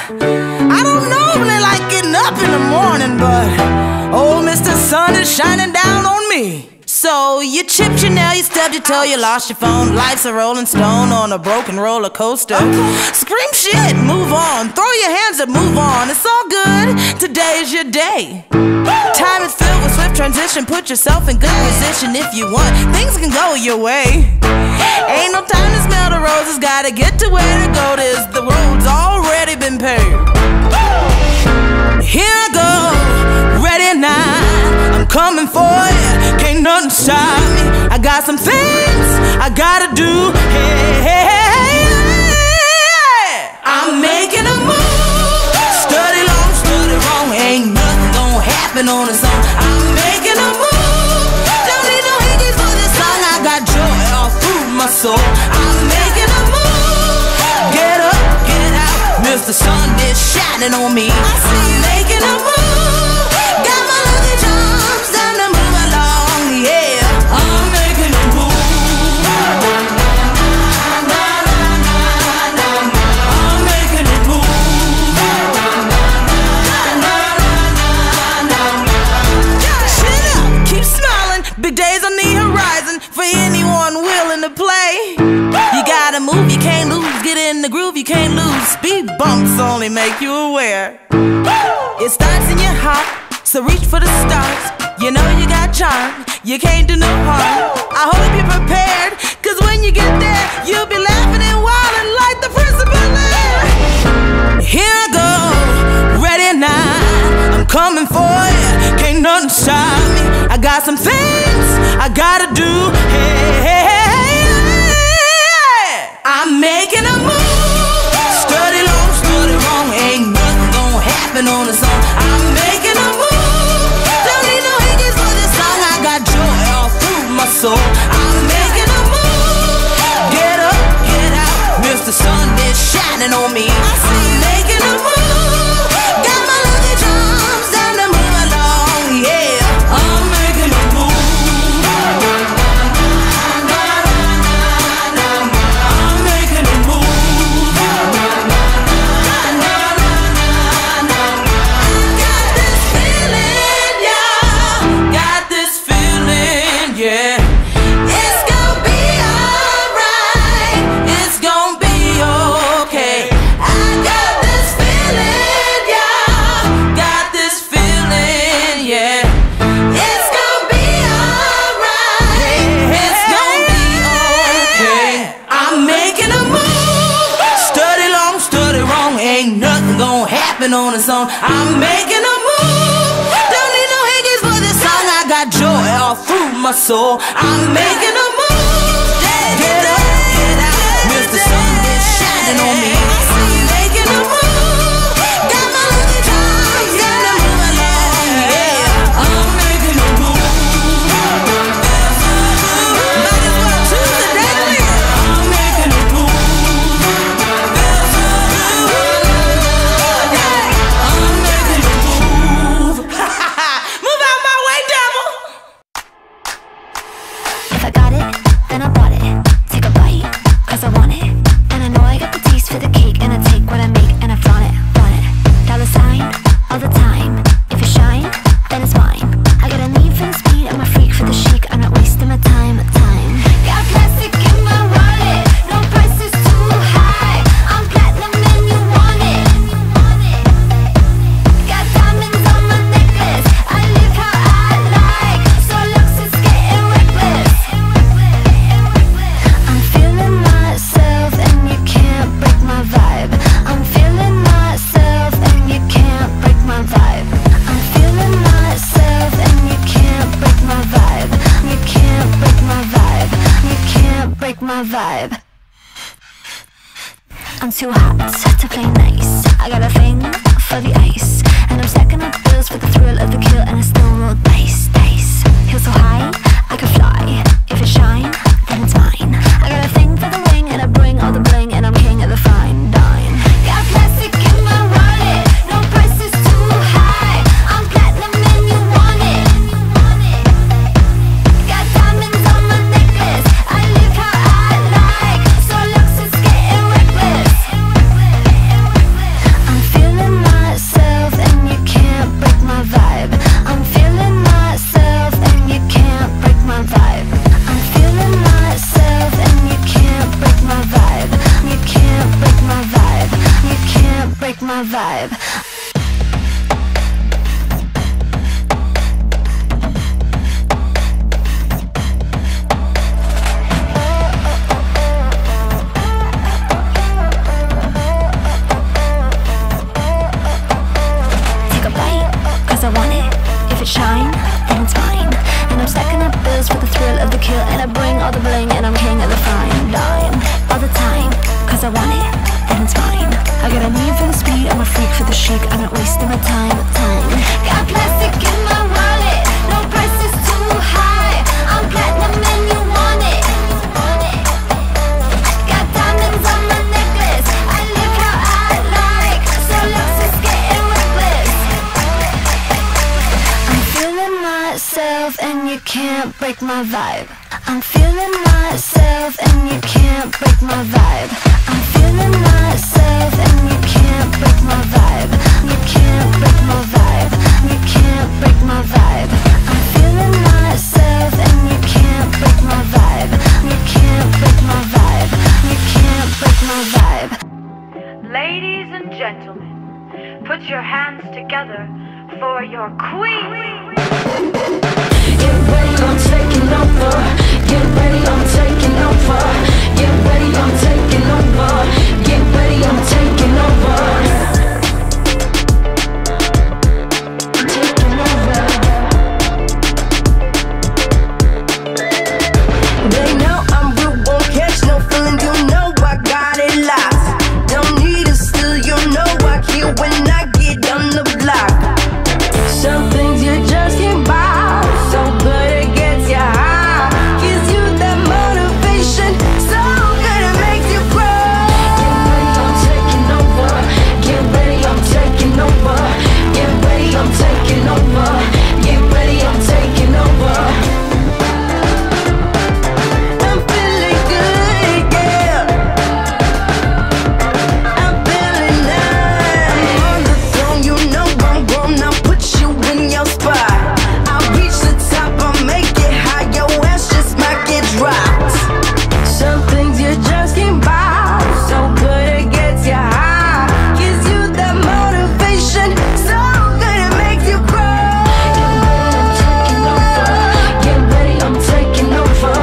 I don't normally like getting up in the morning, but oh, Mr. Sun is shining down on me. So you chipped your nail, you stubbed your toe, you lost your phone. Life's a rolling stone on a broken roller coaster. Scream shit, move on, throw your hands up, move on. It's all good, today's your day. Time is filled with swift transition. Put yourself in good position if you want. Things can go your way. Ain't no time to smell the roses. Gotta get to where to go. The road's already been paved. Here I go, ready now. I'm coming for you. Can't nothing stop me. I got some things I gotta do. Hey, hey, hey, hey. I'm making a move. Study long, study wrong. Ain't nothing gonna happen on its own. I'm making a move. Don't need no hickeys for this song. I got joy all through my soul. I'm making a move. Get up, get out. Mr. Sun is shining on me. I'm making a move. Got my lucky charms, time to move along. Yeah, I'm making a move. I'm making a move. Chin up, keep smiling. Big days on the horizon for anyone willing to play. You gotta move, you can't lose. Get in the groove, you can't lose. Speed bumps only make you aware. It starts in your heart, so reach for the stars. You know you got charm, you can't do no harm. I hope you're prepared, cause when you get there, you'll be laughing and wilding like the principal there. Here I go, ready now. I'm coming for you, can't nothing stop me. I got some things I gotta do. Hey, hey, hey, hey. I'm making a move. Study long, study wrong. Ain't nothing gonna happen on its own. I'm making a move. Don't need no hickeys for this song. I got joy all through my soul. I'm making a move. Get up, get out. Mr. Sun is shining on me. I'm making a move. Got my lucky charms, time to move along. Yeah, I'm making a move. On its own, I'm making a move. Don't need no hickeys for this song. I got joy all through my soul. I'm making a move. Get up, get out. Mr. Sun is shining on me. I'm making a move. Got my lucky charms, gotta move along. Yeah, I'm making a move. Might as well choose the daily. I'm making a move. I'm too hot to play nice. I got a thing for the ice, and I'm stacking up bills for the thrill of the kill, and I still roll dice, dice. Feel so high, I could fly. If it shine, then it's mine. I got a thing for the ring, and I bring all the bling, and I'm king of the fine dine. Got plastic in my wallet, no price is too high. I'm platinum and you want it. Got diamonds on my necklace, I live how I like. So lux is getting reckless. I'm feeling my vibe. Take a bite, cause I want it. If it shine, then it's mine. And I'm stacking up bills for the thrill of the kill. And I bring all the bling and I'm king of the fine dime. All the time, cause I want it, then it's mine. I got a need for the speed, I'm a freak for the chic. I'm not wasting my time. Got plastic in my wallet, no price is too high. I'm platinum and you want it. Got diamonds on my necklace, I live how I like. So looks is getting reckless. I'm feeling myself and you can't break my vibe. I'm feeling myself and you can't break my vibe. I'm feeling myself and you can't break my vibe. You can't break my vibe. You can't break my vibe. I'm feeling myself and you can't break my vibe. You can't break my vibe. You can't break my vibe. Ladies and gentlemen, put your hands together for your queen. Get ready, I'm taking over. Get ready, I'm taking over. Get ready, I'm taking over. Get ready, I'm taking over. Taking over. They know I'm real, won't catch no feeling. You know I got it locked. Don't need to steal, you know I kill when I get on the block. Some things you just can't buy. So good it gets you high. Gives you that motivation. So good it makes you grow. Get ready, I'm taking over. Get ready, I'm taking over. Get ready, I'm taking over. Get ready, I'm taking over. I'm feeling good, yeah. I'm feeling nice. I'm on the throne, you know I'm grown. I'll put you in your spot. I'll reach the top, I'll make it high. Your ass just might get dropped. Some things you just can't buy. So good it gets you high. Gives you that motivation. So good it makes you grow. Get ready, I'm taking over.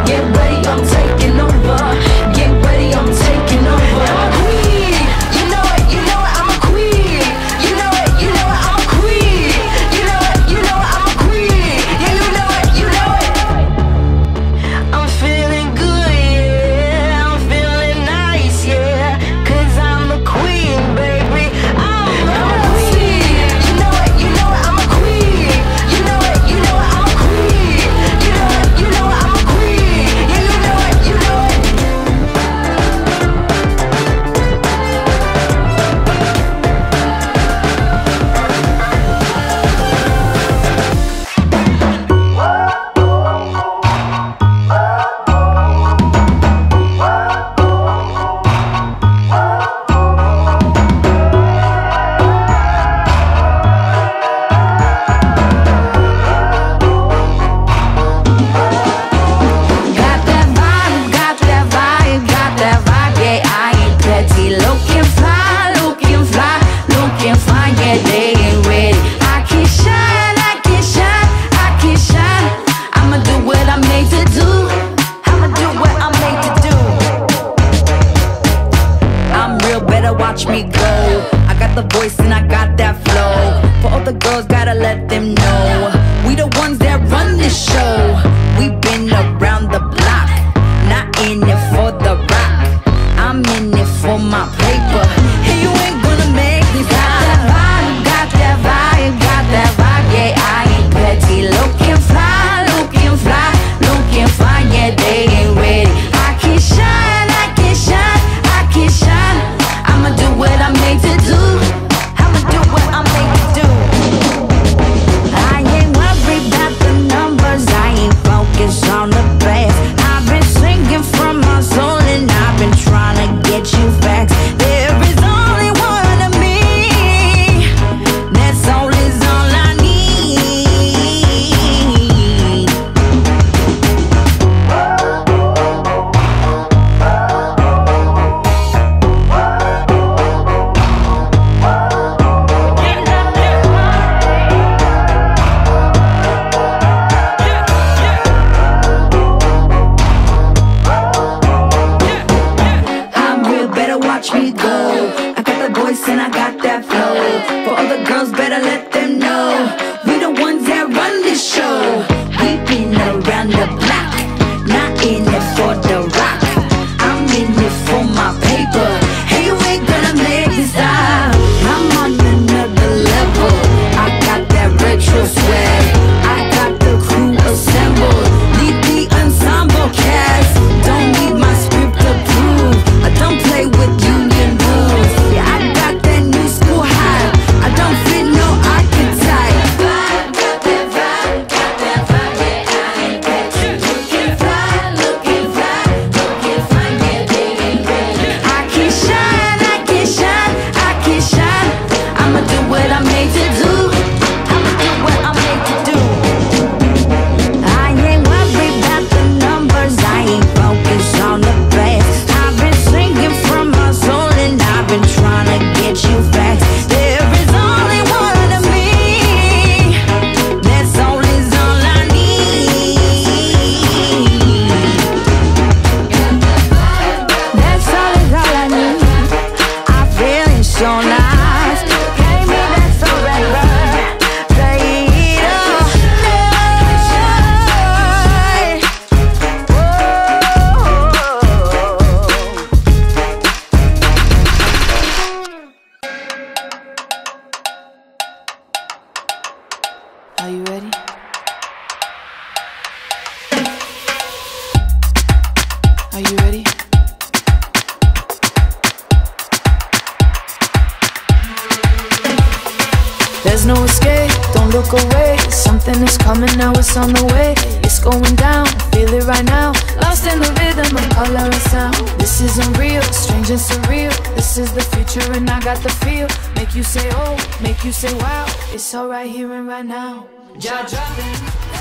Get ready, I'm taking over. Get ready, I'm taking over. I'm a queen. You know it, I'm a queen. You know it, I'm a queen. You know it, I'm a queen. Yeah, you know it. I'm feeling good, yeah. I'm feeling nice, yeah. Cause I'm a queen, baby. I'm a queen. You know it, I'm a queen. You know it, I'm a queen. You know it, I'm a queen. Yeah, you know it. Got that vibe, yeah, I ain't petty. Looking fly, yeah, they ain't ready. I can shine. I'ma do what I'm made to do. I'm real, better watch me go. I got the voice and I got that flow. For all the girls, gotta let them know we the ones that run this show. We been around the block, not in it for the rock. I'm in it for my paper. Hey, you ain't gonna make me stop. Got that vibe, yeah, I ain't petty. Looking fly, yeah, they ain't ready. I can shine. I'ma do what I'm made to do. I ain't worried about the numbers. I ain't focused on the past. I've been singing from my soul and I've been trying to get you facts. There is only one of me. That's all I need. it's your life. Gave me that forever. Are you ready? Are you ready? There's no escape, don't look away. Something is coming now, it's on the way. It's going down, feel it right now. Lost in the rhythm of color and sound. This is unreal, strange and surreal. This is the future and I got the feel. Make you say oh, make you say wow. It's all right here and right now. Jaw dropping.